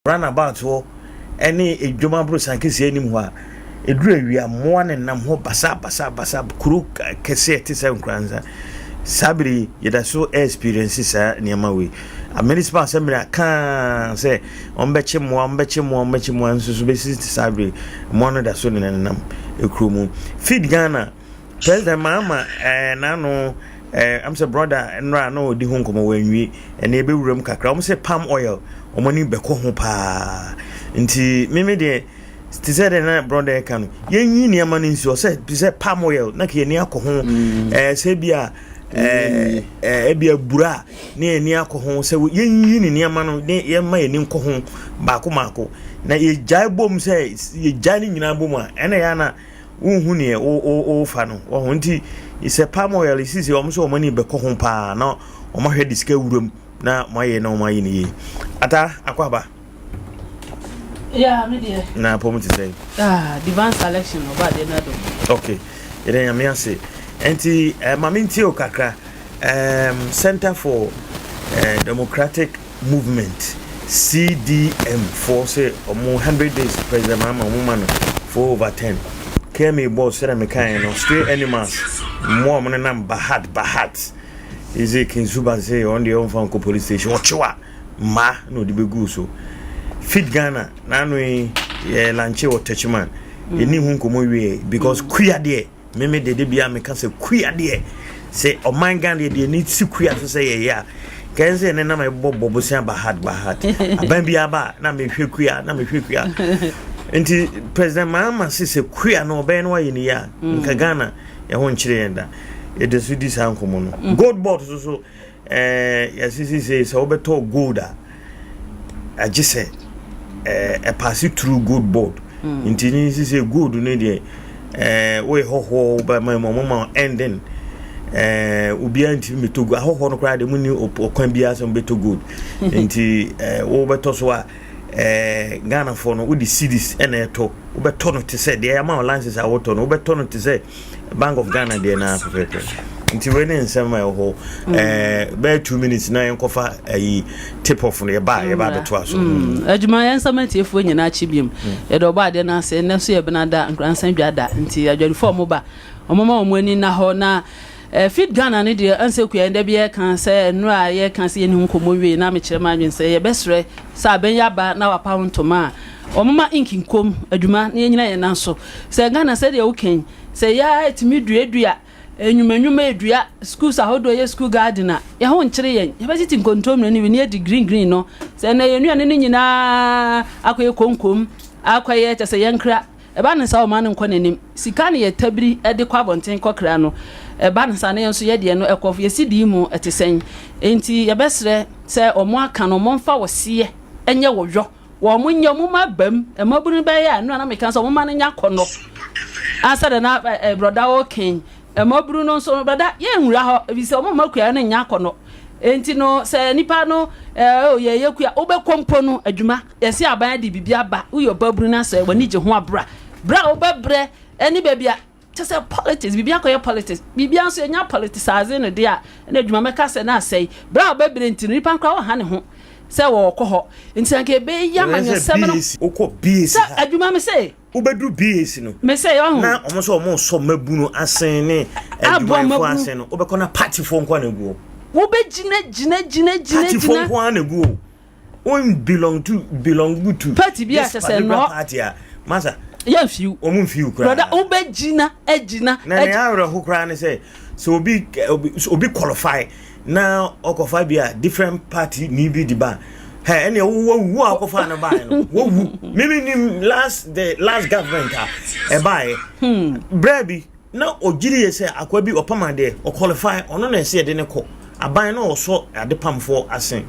runabout wo ene edwuma bro sankesi anim ho a eduru awia mo ne nam ho basa kuru kese te se Nkoranza sabiri yeda so experiences a niama we a municipal assembly kan say ombeche mo nso be sit sabiri mo no da so ne nam ekromu feed Ghana president mama nano I'm say brother nra no di ho nkomo wanwi ene be wuram kakra om say palm oil omani beko ho pa nti meme de stizere na brother kan yenyi niama no nsi o say palm oil na ke ni akoho say bia ebia bura na eni akoho say yenyi ni niama no ne yema eni nkoho baako na ye jai bom say ye jai ni nyina bom a ene ya na unhu ne o fa no wo nti ise palm oil isi o so omani beko ho pa na o ma hwe diska wuram na moye na o ma yi ni ata akwaba yeah me dear na pomo ti say divine selection over there na do okay ere ya me ase enti maminti o kakra Center for Democratic Movement CDM for say 100 days president mama woman for over 10 Kwame Boateng Adwumawura stray animals more money nam bahat is it kin zuba say on the on police station ochewa ma no de begu so fit Ghana na no lanche o touchman eni hu nkomo wie because kuya de meme de bia me kan say kuya de say o man Ghana de need si kuya so say ya kan say na me bobo so bahat aban bia ba na me hwe kuya Enti President Mahama sise kuya no be no ayi ni ya nka Ghana ya ho nchire yenda e de su di san komo no gold board so ya sise so obeto gold a gise pass it through gold board enti ni sise gold no de we hoho ba mama ending ubi anti metogo hoho no kra de muni okwan bia so beto gold enti wo beto so a Ghana for no with the cities eneto ubeto no te say there am lances are water no ubeto no te say Bank of Ghana there na perfect nti we ne nsem ma ho be 2 minutes na enkofa tip off no ye ba beto aso adwuma ensam tiefo nyina achibiem ye do ba de na se ne so ye benada Nkoranza dwada nti adwari form ba omama omani na ho na fit Ghana ne de ansekuya nda bia kan se no a ye kan se ye ni nkomo wi na me kire ma adwen se ye besre sa ben ya ba na wapa ntoma omama inkinkom adwuma ne nyina ye nanso se Ghana se de woken se ya etimi duadua enwumanwuma edua schools ahodo ye school garden a ye ho nkire ye ye be ti nkontom ne ni de green no se na ye nuane ne nyina akoye konkom akoye tese ye nkra e ba ne sa o ma ne nkɔ nanim sika ne ye tabiri e de kwa bonten kokra no e ba ne sa ne nso ye de no ekof ye sidi mu etesen enti ye besre se omo aka no mo mfa wose enye wodwo wo mo nya mo mabam e mabunu be ya no na me kan so mo ma ne nya kono asa de na brother oken e mabunu no so brother ye nwura ho bi se omo makuya ne nya kono enti no se nipa no ye kuya obekompo no adwuma ye se aban de bibia ba uyo babunu na se wani je ho abra bra obebre eni bebia just politics bibia ko ye politics bibia so nya politics aze no de a na adwuma meka se na sei bra obebre enti nipa nkra wo ha ne ho se wo koho enti anke be ya manyo 7 okọ BS sa adwuma me se obedu BS no me se yo na omo so mabunu asen ne adwuma fo asen no obekọ na party fo nkwa na guo wo be gina party fo nkwa na guo on belong to party bi a se no party a masa ya fiu omumfiu kra brother wo be gina na ya wra ho kra ne say so obi qualify now okofa bia different party ni bi di ba hey ene wo akofa na ba no wo mimi the last government e ba brebi na ogiri ye say akwa bi opama de o qualify ono na se de ne ko aban na oso ade pamfo asen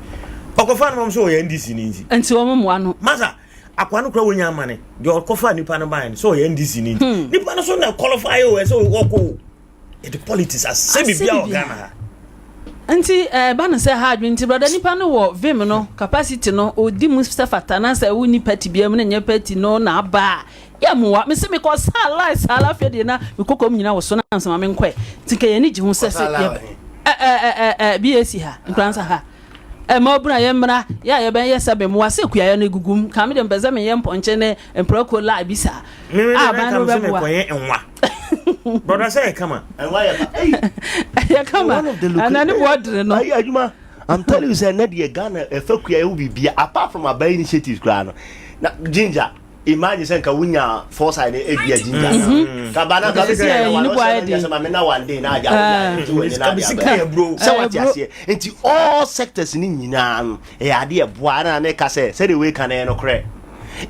okofa na mom so ye NDC ni nti enti wo mo ano maza akwa no kra wonya amane de okofa nipa no ban so ye NDC ni nti nipa no so na qualify o so wo the politics as se bibia Ghana anti ba na say hard nti brother nipa no wo vim no capacity no odi mu stafata na say wo ni party bia mu na nya party no na ba ya muwa me se me ko sala fe de na me kokom nyina wo so na nsama me nkwe tike ye ni ji hu sese BAC ha Nkoranza ha ma obuna yemra ya ye ben yesa be mo wase kuya no gugum ka me dem beze me yem ponche ne emproko la bisa ba no be mo koye enwa brother say come on enwa ya come anani bodre no ayi adwuma I'm telling you say na de Ghana efakuya e wo bibia apart from our initiatives kra no na ginger imagine say ka wunya foresight e bia ginger ka bana ka se na one day na aja bro so what you say enti all sectors ni nyina no e ade e boa na ka say the way can no kre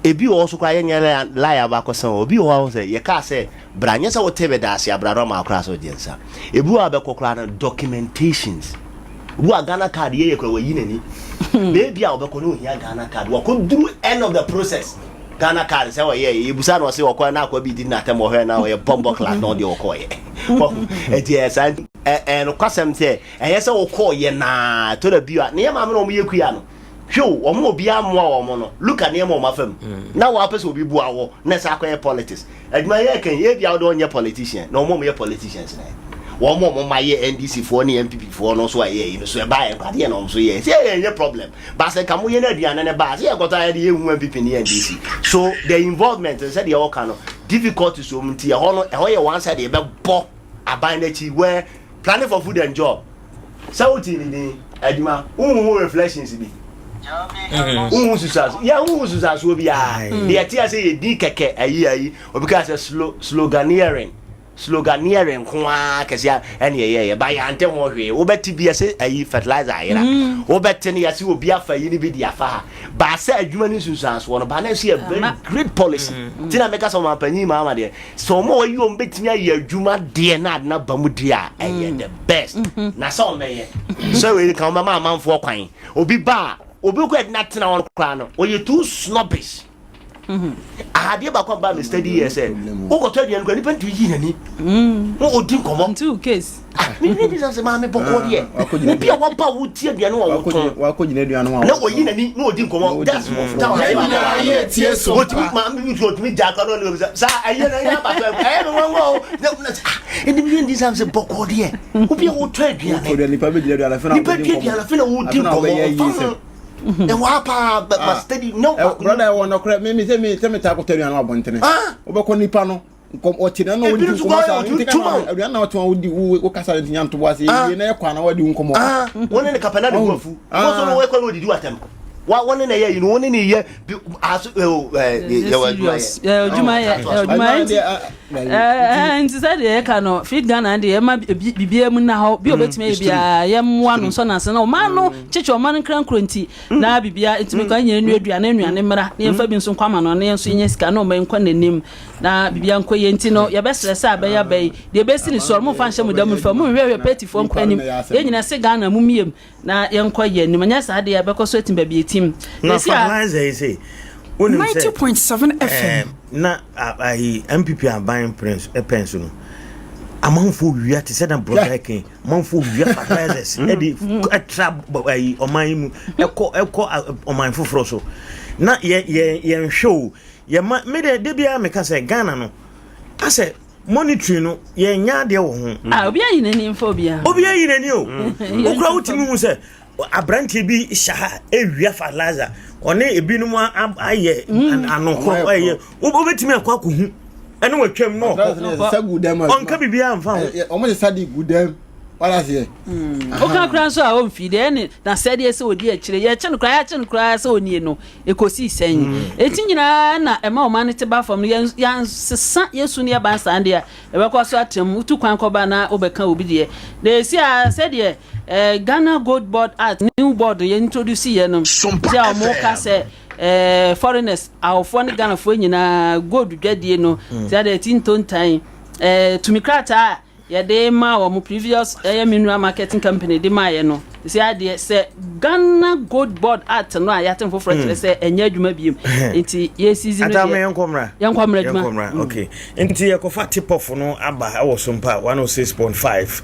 ebi also kwa yenya lie ba kosan obi wo say ye ka say branya say wo tebe da ase abraro ma akra so jensa ebi wo abekokra na documentations wo Ghana card ye kwa wayi nani baby a obekọ no hia Ghana card wo ko through end of the process Ghana card say wo ye ebusa no say wo kwa na akwa bi di na tem wo he na wo ye bombo class no de wo ko ye etiesa no kwasem say eye say wo ko ye na to da biwa na ye ma me no mo ye kuya no hwo o mo bia mo a wo no look at na mo ma fam na wo apese obi bua wo na say akwa politics aduma ye kan ye bia wo do nye politician na mo ye politicians na one more my NDC for any MPP for no so you so buy and party and so yes yeah problem but say come we na dia na ba say got idea hu MPP ni NDC so the involvement said the all kind of difficulties so mti e ho ye one side e be bo aban na chi where planning for food and job so ti ni aduma hu reflections bi susas ya susas obi a the tia say di keke ayi obi ka say sloganeering kwa kesia ene ye ba ya ante ho hwe wo beti bia se ayi fertilizer ayira wo beti ne yase obi afa yi ni bi dia fa ba se adwuma ni sunsan so no ba na see a very great policy tina make so mampanyi ma de so mo yi o betimi ayi adwuma de na ba mu dia the best na so me ye so we kan ma manfo kwan obi ko na tena on kra no o ye too snobbish ahade ba kwa ba me study here say o go to dia nkwa nipa ntu yi nani o di komo two case me be say ma me boko de e bia wo pa wo tie dia no wo ton wa ko gina dia no na o yi nani no o di komo that's what ye tie so ma me to me ja ka no sa aye na ya ba to e me wo e di bi ndi sam say boko de o bia wo to dia ko de nipa be dia ala fe na wo di komo e wa pa but steady no brother I want to correct me say me ta ko teri anu abontene obekọ nipa no nkom otire na wodi nkom sa ntika na otu wodi wo kasa ntinya nto boase ye na ekwa na wodi nkom woni ne kapana de gofu wo so no we kwa no didi watem woni ne ye you woni ne ye aso nti said e ka no fit Ghana de e ma bibia mu na ho bi obetime bia ye mwa no so na se na o ma no chicho o ma no krankro nti na bibia ntimi kwa nya nu aduane mra na yemfa bi nso kwama no na yenso nya sika na o ma nkwa nanim na bibia nkoye nti no ye be stress abaya bai de be si ni so mo fa nhye mu da mu fa mu hwe petifo nkwanim ye nyina se Ghana mu miem na ye nkoye nim nya sa de ye be ko so etim ba bi etim na fertilizer say 90.7 FM na MPP aban prince pension no amanfo wia te said na brother ken amanfo wia fertilizers e di trap oman mu ekọ oman foforo so na ye show ye me de bia me ka say Ghana no ase monitoring no ye nya de wo ho obi ayi nani mfo bia o okra utimi hu say abrantie bi sha ewia fertilizer one ebinum aye anokro aye obetimi akwa ko hu ene watwam no sa gudam onka bibia amfa o mo sa di gudam wala se o kan kran so a o mfi de ne na said ye se odi akire ye che no kra se oni no ekosi sen etinyina na ema o man te ba fam yan sesa yesu ne ba san de e be ko so atem utu kwan ko ba na obeka obi de na esi a said ye Ghana Gold Board Act new board ye introduce ye no je o mo ka se foreigners our foreign Ghana fo nyina gold dwadie no se de tinton tan tumikrata ya de ma wo previous mineral marketing company de ma ye no se ade se Ghana Gold Board Act no a yaten for fresh se enya adwuma biem enti ye season no ye yankomra adwuma okay enti ye kofa tip off no aba e wo Sompa 106.5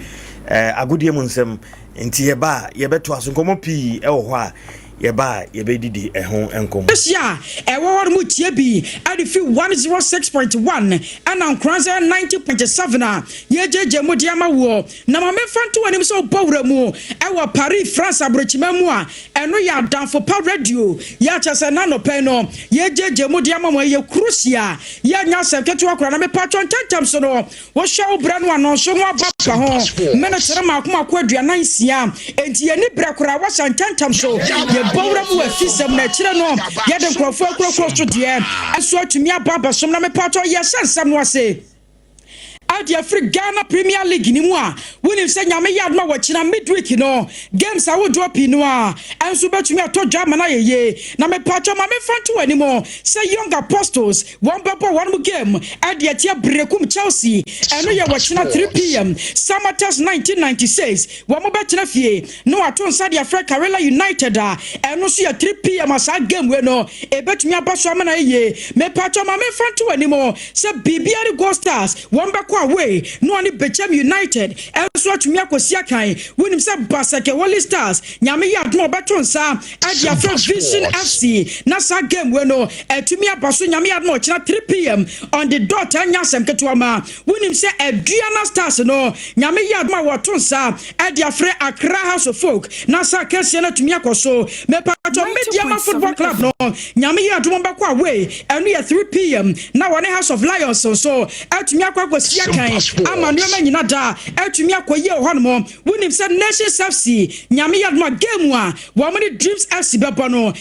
agudie mu nsem enti ye ba beto aso nkomo pi e wo ho a ye ba ye be didi ho enkom sia e wo one mu tie bi ade fi 106.1 ana Nkoranza 90.7 ye jeje mu dia ma wo na ma me fanto anim so bowura mu e wo Paris France abrochima mu a eno ya danfo pa radio ya chese na no pen no ye jeje mu dia ma mo ye crucia ya nya seketo akora na me patron tantam so no wo hwa obra no ano so no abapa ho me na tere ma akoma aduanan sia enti ye ni bra kora wa santantam so ye bowura mu afisem na kire no ye de krofo krofo so de eso atumi ababa som na me patron ye sansam no ase Adea Ghana Premier League ni mu a woni se nyame yad ma wachina midweek no games a wo drop no a enso betumi atodwa ma na yeye na me pacho ma me fanto ani mo se Young Apostles one babo one mu game Adea tia brekum Chelsea eno ye wachina 3 p.m. Sompa 1996 wo mo betina fie no ato nsa de Africa Karela United a eno so ye 3 p.m. asa game we no e betumi abaso ma na yeye me pacho ma me fanto ani mo se Bibia Gold Stars one bako away no ani Bechem United enso atumi akosi akan wonim se Basake Wally Stars nyame ya admo betonsa Adea Vision FC na sa game we no atumi abaso nyame ya admo kina 3 p.m. on the dot anya sem ketwama wonim se Aduana Stars no nyame ya admo watonsa Adea Accra House of Folk na sa kese na atumi akoso me pato Media Football Club no nyame ya admo bako away enu ya 3 p.m. na one House of Lions so atumi akosi kan amanuama nyina da atumi akoye ohonmo wonim se Nations FC nyame yadma game a wo mo Dreams FC bebo no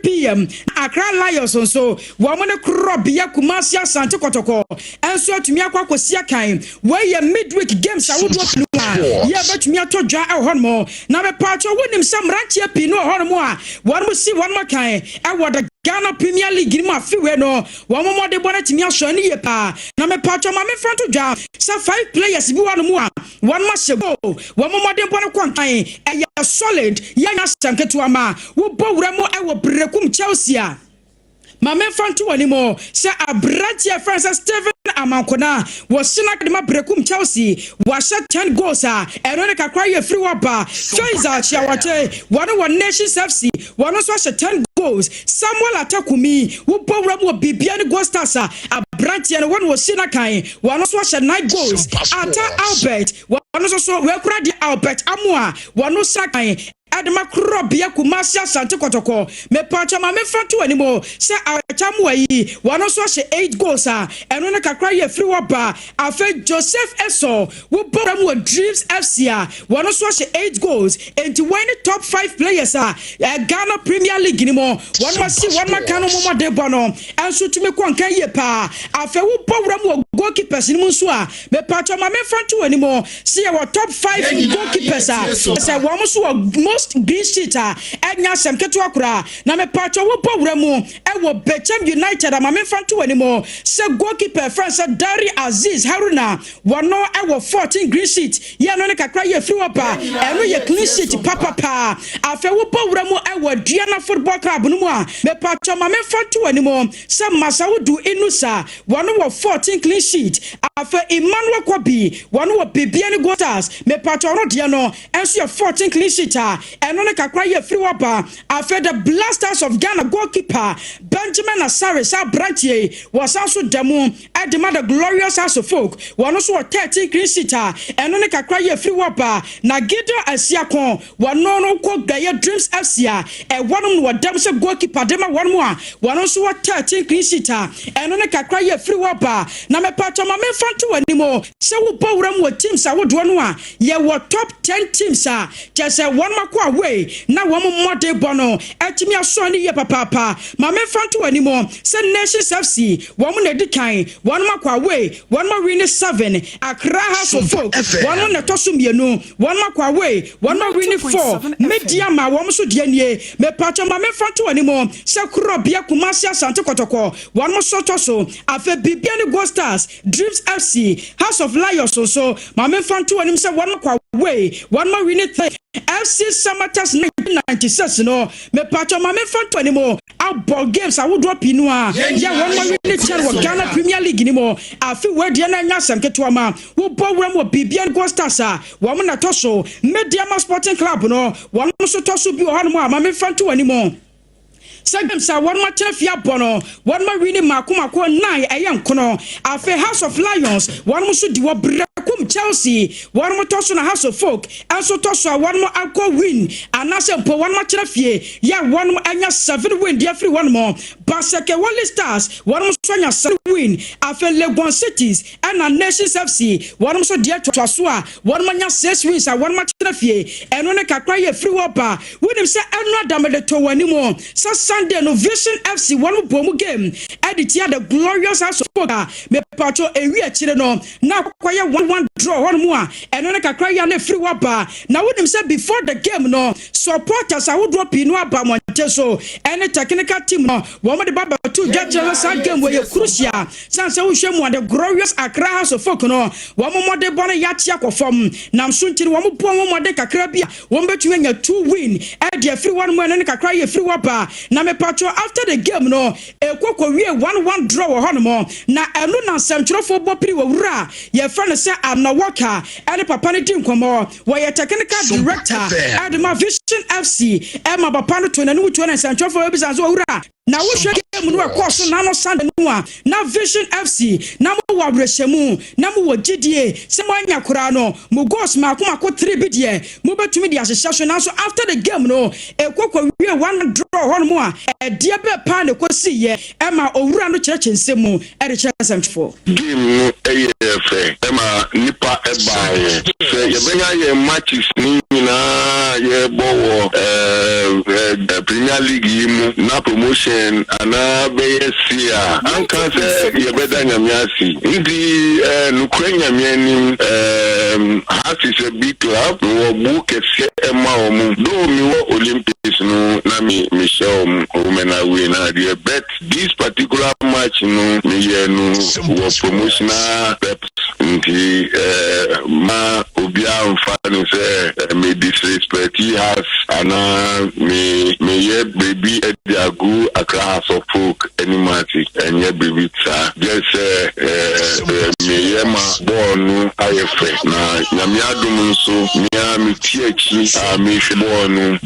PM Accra Lions so wo mo ne Krobia Kumasi Asante Kotoko enso atumi akosi kan we ye midweek games a wo do ye betumi atodwa ehonmo na be pacho wonim se mranche pi no ehonmo a wo mo si wo mo kan e wo da Ghana Premier League ni ma fiwe no wo mo mode bona timi aso ni ye pa na me pacho ma me fanto dwa sa 5 players bi wanu mu a one ma shego wo mo mode bona kwantan e ya solid ya nya sanketo ama wo bowura mu e wo brekum Chelsea a ma me fanto wani mo se abratia France Steven Amankona was sinak de ma brekum Chelsea was 10 goals a eno ne kakra ye free waba Choiza Chiawate one Nations FC one so 10 goals Samuel Atakumi wo bowura mu bibia ne Gold Stars a abratia ne one was sinakan one so 9 goals Ata Albert one so we kura di Albert Amua one sakan Adema Krobia Kumasi Asante Kotoko me pacha ma me fanto animo se achamu ayi wano so 8 goals a eno ne kakra ye free waba afa Joseph Eso wo bora mu Dreams FC a wano so 8 goals and win top 5 players a Ghana Premier League ni mo one ma si one ma kanu mo de bono enso tumi kwankan ye pa afa wo bora mu goalkeepers ni mo so a me pacha ma me fanto animo se ye top 5 goalkeepers a se wo mo so most green sheet enya sem keto akura na me pacho wo bowura mu e wo Bechem United ama me fanto animo se goalkeeper France Dari Aziz Haruna wono e wo 14 green sheet ye no ne kakra ye free wapa eno ye clean sheet papa afa wo bowura mu e wo Aduana Football Club no mu a me pacho ama me fanto animo se Masawudu Inusa wono wo 14 clean sheet afa Emmanuel Kwabi wono wo Bibia Gold Stars me pacho no de no enso ye 14 clean sheet eno ne kakra ye free wapa afa the Blasters of Ghana goalkeeper Benjamin Asare sa branchie was also demo at the mother Glorious House of Folk one also 13 clean sheet eno ne kakra ye free wapa na Gideon Asiakon one no ko gaye Dreams FC e one no dem se goalkeeper dem one mo one also 13 clean sheet eno ne kakra ye free wapa na me pacho ma me fanto animo se wo bowura mu teams a wo do no a ye wo top 10 teams a just one makwa away na wo mode bono etimi aso ni ye papa ma me fanto animo se Nations FC wo mo na dikan one makwa away one ma win 7 Accra House of Folk one na toso mienu one makwa away one ma win 4 Media ma wo so de nie me pacho ma me fanto animo se Krobia Kumasi Asante Kotoko one mo so toso afa Bibia Gold Stars Dreams FC House of Lions so ma me fanto animo se one makwa away one ma win 3 FC Sompa 90.7 no me pacho ma me fanto animo outball games I would drop inu a ya one more really chance wo Ghana Premier League ni mo afi we de na nya sam keto ama wo bowura mo Bibia Gold Stars a wo mo na toso Media Sporting Club no wo mo so toso bi o ha no ma me fanto animo Sagam sa one ma trafia bono one ma wini makumako 9 eyankono afe House of Lions one mo so di wo brakum Chelsea one mo toso na House of Folk also toso one mo anko win anase mpo one ma trafie ya one mo anya 7 win dia free one more Baseke Wally Stars one mo so anya 7 win afe Legon Cities and Nations FC one mo so dia toso a one mo anya 6 wins a one ma trafie eno ne kakra ye free wapa wonim se eno adamede to wani mo Sunday no Vision FC one bomu game edit here the glorious House of Folk me pacho ewi akire no na kwaye 1-1 draw one more eno ne kakra ya na free wapa na wonim say before the game no supporters I would drop in aba monte so any technical team no wo mo de baba to get sa game we crucial sanse wo hwemu the glorious Accra House of Folk no wo mo de bona ya tia kofom na msuntiri wo mo de kakra bia wo betumi nya 2 win e de free one more ne kakra ye free wapa na me patro after the game no ekoko wie 1-1 draw wo hono na enu na semtwerofo bopiri wo wura ye friend say Amna Walker and papa ne din komo wo ye technical director Adema Vision FC e ma papa no to na nu to na semtwerofo ebisa so wura na wo hwe game no ekwoso na no Sunday no a na Vision FC na mo wa brehemu na mo wo gidie se mo anya kora no mo goals ma ko 3 bidie mo betumi dia hyehyɛ na so after the game no ekoko wie 1 draw hono mo a dia be pa ne kosi ye e ma owura no kyerɛkyɛ nsɛm e de kyerɛ semtwerofo game eyefe e ma nipa e baaye se ye benya ye matches ni na ye bowo Premier League yimu na promotion ana beyesia anka se ye beda nyamiasi ndi nukrenya mianim has is a big club wo book ese ema omu do mi wo Olympics no na mi show omena we na the bet this particular match no me ye no wo promotional steps ndi ma obia mfano se me disrespect he has ana me ye baby Adea Akye House of Folk animatic and ye baby just me ye ma born ayefe na nyame adum so me tiechi me born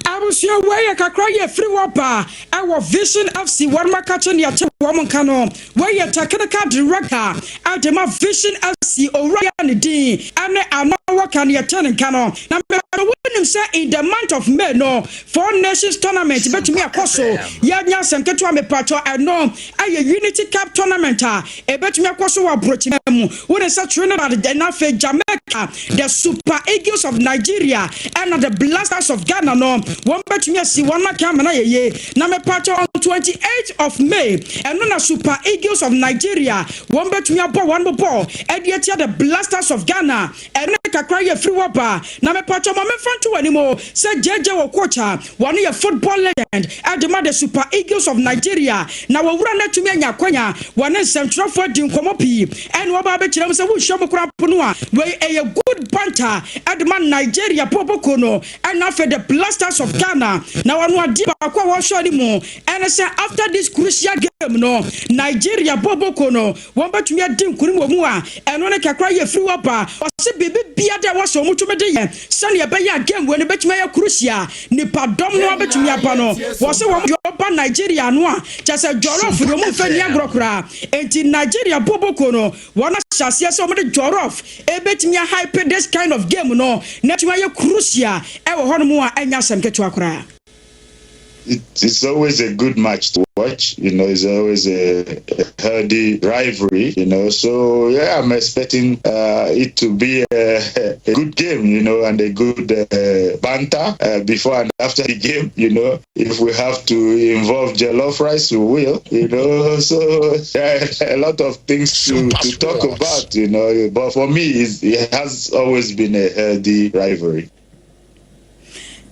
Abusia weye kakra ye free wapa our Vision FC one makache ne ate wo kano weye technical director Adema Vision FC Orion din ane Anowa ne ate kano na wonim say in the month of May no 4 Nations tournament betumi akoso ya nya senketo amepacho eno aye Unity Cup tournament betumi akoso wa brochimemu wona say Trinidad and na Jamaica the Super Eagles of Nigeria and the Blasters of Ghana no one betumi si one camera ye na me pacho on 28th of May and na Super Eagles of Nigeria one betumi abo one ball ediatia the Blasters of Ghana and kakra ye free wapa na me pacho ma me fanto animo say jeje wo kocha one ye football legend Adema the Super Eagles of Nigeria na wo wura na tumi anya kwanya one semtwerofo di nkomo pi and wo ba be kirem say wo hwem kra pono a we a good banter Adema Nigeria popoko no and na for the Blasters of Ghana na wanu adi ba kwa wo hwani mu and say after this crucial game no Nigeria popoko no won betumi adi nkuri mu a eno ne kakra ye free wapa o se bibi bia de wo so mutumi de ye sane ye be ya game we ne betumi ya crucial ni padom no betumi apa no wo se wo ba Nigeria no a chese jollof do mu fani agrokra enti Nigeria popoko no wona hyase se mo de jollof e betumi ya hype this kind of game no na betumi ya crucial e wo hono mu a anya sem ketu akra. It's always a good match to watch, you know. It's always a healthy rivalry, you know. So yeah, I'm expecting it to be a good game, you know, and a good banter before and after the game, you know. If we have to involve jollof rice, we will, you know. So a lot of things to talk about, you know. But for me, it has always been a healthy rivalry.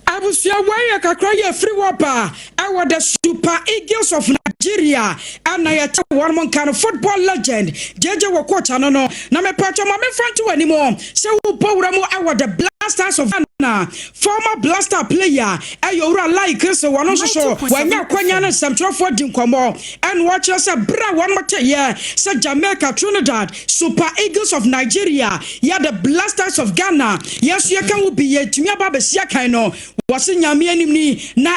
Abusia waya kakra ye free wapa awa the Super Eagles of Nigeria and na yete one man kind of football legend jeje wo coach no na me pacho ma me fanto animo se wo powura mu awa the Blasters of Ghana former Blaster player ayora like so one so wanya kwanya na semtwerofo di nkomo and watch us bra one more year se Jamaica Trinidad Super Eagles of Nigeria ya the Blasters of Ghana yes you can be ye tumi aba besia kan no wase nyame anim ni na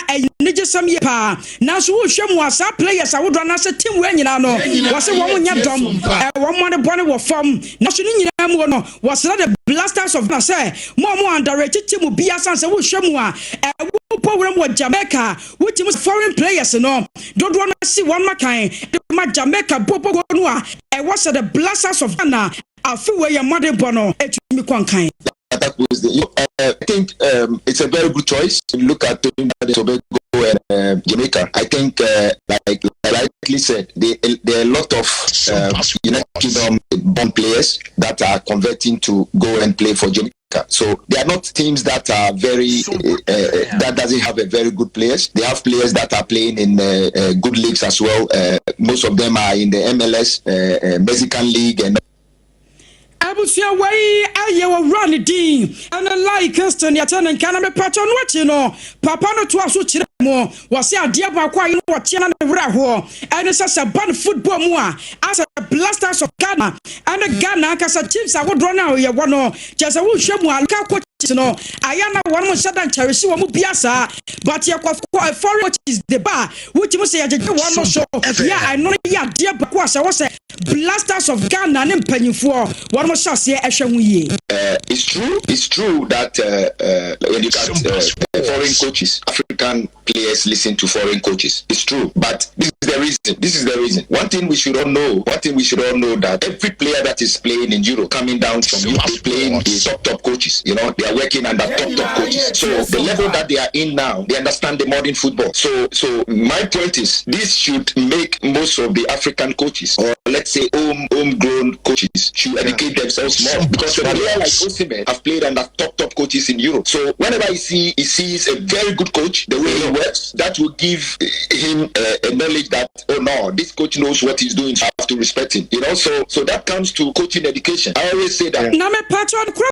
anije sam ye pa na so wo hwem asa players a wodo na se team we nyina no wo se wo nya dom wo mo de bone wo fam na so ni nyina mu no wo se the blasters of na say mo underrated team bia san se wo hwem a wo power mo Jamaica wo team foreign players no dodo na si one makan de ma Jamaica popo no a wo se the blasters of Ghana afiwe ya mother bono etumi kwankan. I think it's a very good choice to look at Tobago and Jamaica. I think, like rightly said, there are a lot of United Kingdom born players that are converting to go and play for Jamaica. So they are not teams that are very that doesn't have a very good players. They have players that are playing in good leagues as well. Most of them are in the MLS, Mexican League, and abusia way ayewo run din and like Christian ya tan kan me patron wachi no papa no to aso kire mo wose Adea Akye no wachi na wura ho and say ban football mu a as a blasters of Ghana and Ghana kasa teams awodo na ye wo no chese wo hwem alka coaches no aya na won mo shadan charisi wo mu biasa but ye foreign coaches the bar which mo say ye one no show yeah I know ya Adea Akye asa wo say blasters of Ghana ne mpanyifo one mo shall say it's true that when you got foreign coaches, African players listen to foreign coaches. It's true, but this is the reason. One thing we should all know that every player that is playing in Europe, coming down from Europe, is playing with top coaches. You know, they are working under top coaches. So the level that they are in now, they understand the modern football. So my point is, this should make most of the African coaches, or let's say homegrown coaches, should educate themselves more, because a player like Osimhen have played under top coaches in Europe. So whenever he sees a very good coach, the way he works, that will give him a knowledge that, oh no, this coach knows what he's doing, so I have to respect him. You know, so that comes to coaching education. I always say that. Na me patron kro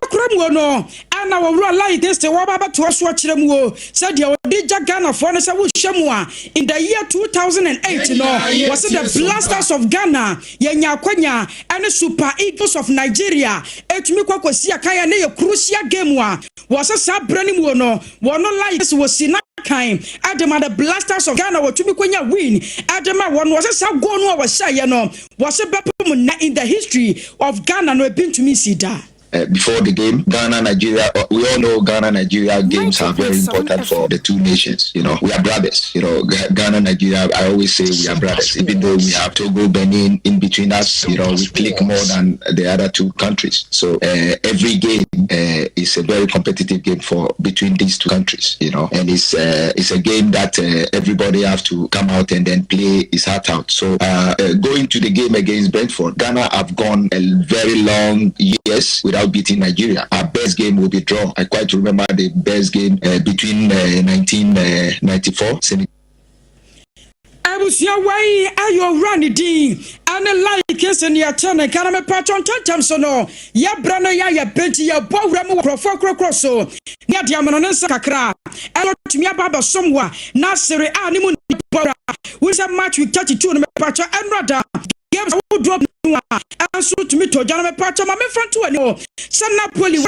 no ana wo ru lie against the wababa to aso akire mu o said the Odija Ghana for no say wo hwemu a in the year 2008 no was the blasters of Ghana yenya kwanya and Super Eagles of Nigeria etumi kwakosi akaya na ye crucial game a was a brand mu no wono like was sina kind Adema the blasters of Ghana wotumi kwanya win Adema one was a go no was say no was a bepom in the history of Ghana no been to me see that. Before the game, Ghana, Nigeria, we all know Ghana, Nigeria games are very important for the two nations. You know, we are brothers. You know, Ghana, Nigeria, I always say we are brothers. Even though we have Togo, Benin in between us, you know, we click more than the other two countries. So every game is a very competitive game between these two countries. You know, and it's a game that everybody have to come out and then play his heart out. So going to the game against Brentford, Ghana have gone a very long years without beating Nigeria. Our best game will be draw. I quite remember the best game between 1994. Abusia way ayo run din and like in your turn and can me patron so no ya brano ya benti ya bowra mu krofo so nya diamono nsa kakra e to me baba somwa na sere ani mu bora we say match with 32 me patron and rather games would drop and so to me to John me patron ma me front to any sana poli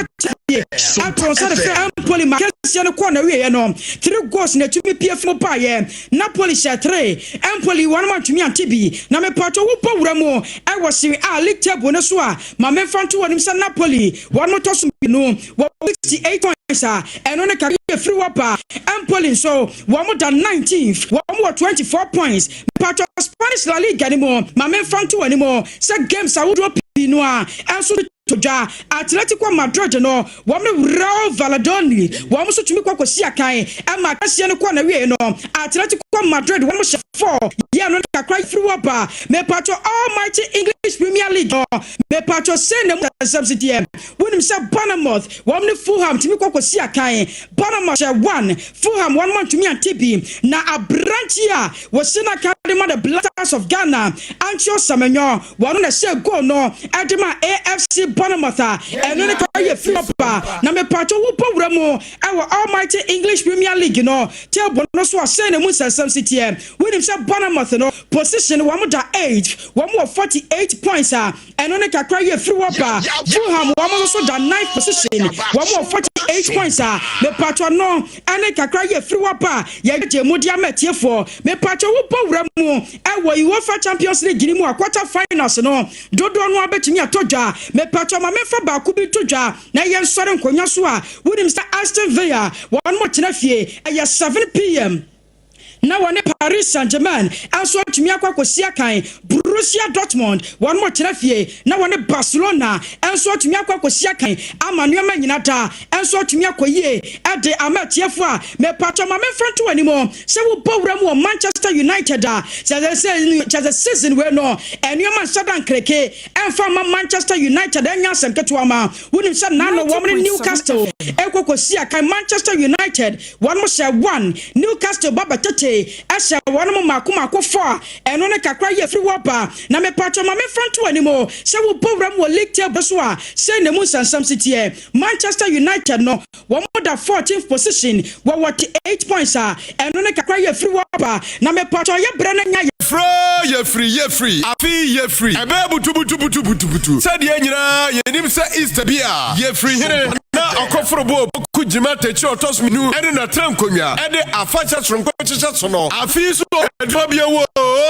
Apron said the Napoli Macasiano corner way no 3 goals na to me PF mo pa ye Napoli share 3 Empoli 1 man to me and TB na me patro wo powura mo I was see league table no so a ma me front to him say Napoli one more toss no 68 points and on a career free wapa Empoli so one more than 19th one more 24 points patro Spanish La Liga anymore ma me front to anymore say games I would drop no and so Toja Atletico Madrid no wame Real Valladolid wame so tumi kwakosi akan e ma kase no kwa na we no Atletico Madrid wame 4 ye no kakra free waba me patro almighty English Premier League me patro send them subsidy wonim say Bournemouth wame Fulham tumi kwakosi akan Bournemouth 1 Fulham 1 man tumi antibi na abranchia wasina kadema the Blasters of Ghana Ancho Samenyo wame na say go no adema AFC Bournemouth and when I flopper na me patro wo powura mo our almighty English Premier League no tell bonus was send them some city when him say Bournemouth no position 108 148 points and when I cry flopper Fulham also the 9th position 148 8 points me patro no ane kakra ye free wapa ye je mudi ametiefo me patro wo powura mu e wo UEFA Champions League ni mu quarter finals no dodo no abetumi atodwa me patro ma me fa ba ku bi todwa na ye nsore nkonya so a wonim sta Aston Villa one more tena fie e 7 p.m. na one Paris Saint-Germain aso atumi akwakosia kan Borussia Dortmund one more trafie na one Barcelona aso atumi akwakosia kan amanuama nyina da aso atumi akoyie ade amatiefo a me patwa ma me franto animo se wo bowra mu Manchester United the season we no enuama sadan kreke emfa ma Manchester United anya semketo ama wonim se na no wo Newcastle ekwakosia kan Manchester United one more say one Newcastle baba tete asha one mo mako for eno ne kakra ye free wapa na me patcho ma me front animo se wo program wo league table so a se ne mu sansam city Manchester United no wo mo da 14th position wo what 8 points eno ne kakra ye free wapa na me patcho ye bre na nya ye free afi ye free ebe butu said ye nyina ye nim se Easter bia ye free here na okofrobo ku jima techi otos minu ene na trankonwa ede afacha tronko chicha sono afi so edobia wo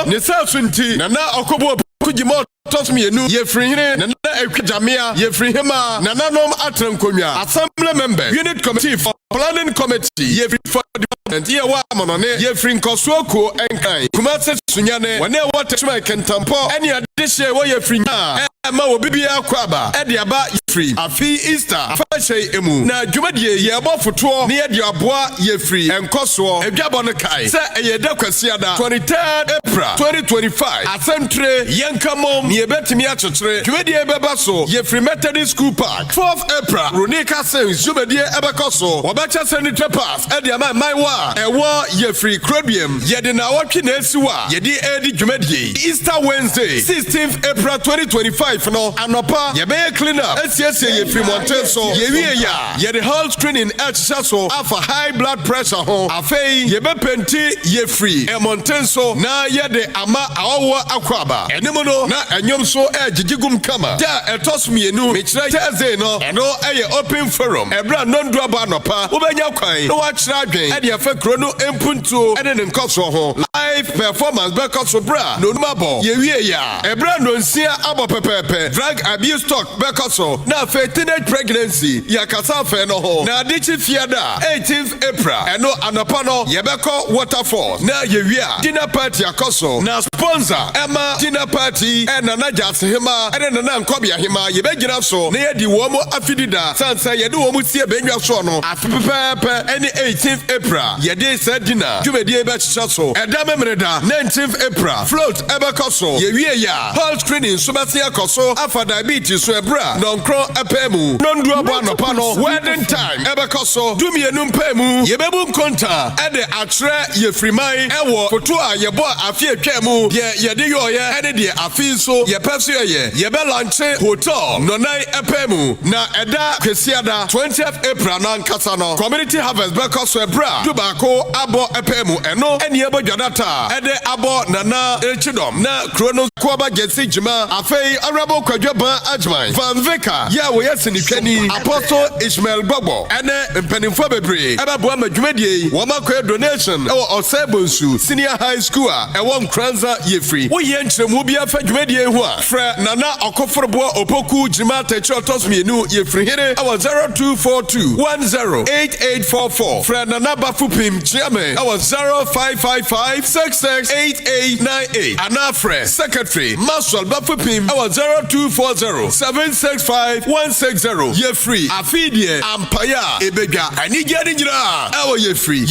ne sasunti na okobo ku jima otos mienu ye free here na ekwajamia ye free hema na nanom atrankonwa assembly member unit committee for planning committee ye free for development ye wa monone ye free nkosuoko enkan kumase sunyane wane watachuma kentampo ene adehye wo ye free na ma wo bibia kwaba ede aba free afi Easter afache emu na dwumadie ye abofoto ne ye de aboa ye free enkoso edwabo no kai se eye da kwasiada 23rd April 2025 asentre yenkamom ne betimi achechere dwumadie beba so ye free Methodist School Park 4th April Ronika Saints dwumadie ebekoso obacha senator pass ede ama maiwa ewo ye free Crodium ye de na wotwe na esiwa ye di edi dwumadie Easter Wednesday 16th April 2025 no anopa ye be clean up yes ye free mountain so ye wie ya ye the whole screening exercise so for high blood pressure ho afei ye be penti ye free e mountain so na ye de ama awo akwaba enimo no na enyom so ejigigum kama da etos mienu me kire Thursday no eno eye open forum ebra nondu aba nopa ubenya kwan no wa kire adwen e de afa kro no empuntuo ene ne nkoso ho live performance be koso bra no numabo ye wie ya ebra no nsia abo pepepe drug abuse talk be koso na teenage pregnancy ya kasafe no ho na adichi fiada 18th April eno anapa no yebeko waterfall na yewia dinner party akoso na sponsor Emma dinner party na najas hima ene na nkobia hima yebegina so na yedi wo mo afidida sansa yedi wo mo tie benwa so no apepepe ene 18th April yedi sa dinner dwumedie be chicha so edamemreda 19th April float ebekoso yewie ya hall screening so bese akoso afa diabetes so ebra no apemu nondu abo anopa no wedding time ebekoso dumienu mpemu yebebu nkonta ede atre ye friman ewo foto a yebo afie twemu ye de yoye ede de afi so ye peso ye yebe lanche hotel nonai apemu na eda kwesiada 20th April na nkasa no community harvest bekoso ebra dubako abo apemu eno ene ebo dwadata ede abo nana echidom na krono kwaba gesi jima afei arabo kwadwaban ajman van veka ya wo yesini twani apostle Ishmael Bobo ene mpanimfo bebre ebabo amadwumadie wo makoe donation ewo Osebonsu senior high school ewo Nkoranza yefri wo ye nkyeremu bia fa dwumadie hu a fra nana okoforobo opoku jima techotos mienu yefri here ewo 0242108844 fra nana bafupim chiame ewo 0555668898 ana fra secretary Maswal bafupim ewo 0240765160 ye free afidie ampaya ebedwa anigye ni nyira ewo ye free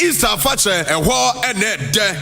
Easter fache eho ene de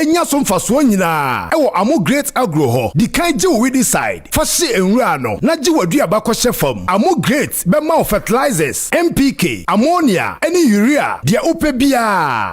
enya so mfaso nyina ewo amo great agro ho di kan je we decide fa hye enwura no na je waduaba ko hye fam amo great be ma fertilizers NPK ammonia eni urea dia upe bia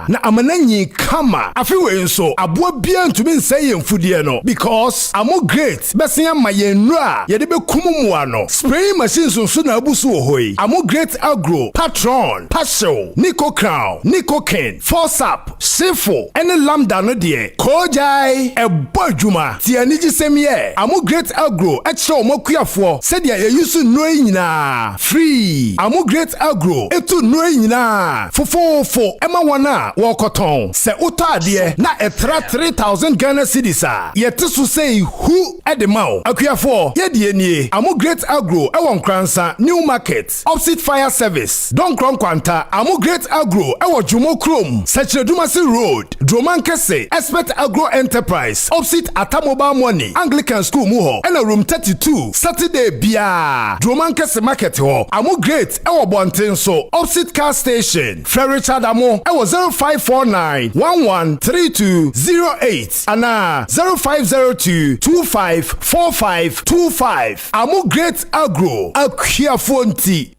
na amananyi kama afiwe nso aboa bia ntumi nsay mfudie no because amo great besia ma yenura ye de be kumumuwa no spraying machines nso na abusu ohoi amo great agro patron passion nico crown nico ken forsap sifo ene lambda no de kojai ebo adwuma ti aniji semye amo great agro eche omokuafo se de ye yusu no nyina free amo great agro etu no nyina fofofo ema wona wokoton se utade na etra 3000 Ghana cedis a yete so say who edemao akuafo ye de nie amo great agro e won Nkoranza new market opposite fire service don kwanta amo great agro e wo Jumo Chrome Sachedumasi road Dromankese expert agro enterprise opposite Atamobile money Anglican school mu ho and room 32 Saturday bia Dromankese market ho amo great e wo bonten so opposite car station Richard Amo e wo 0549 113208 ana 0502 254525 amo great agro akuafonti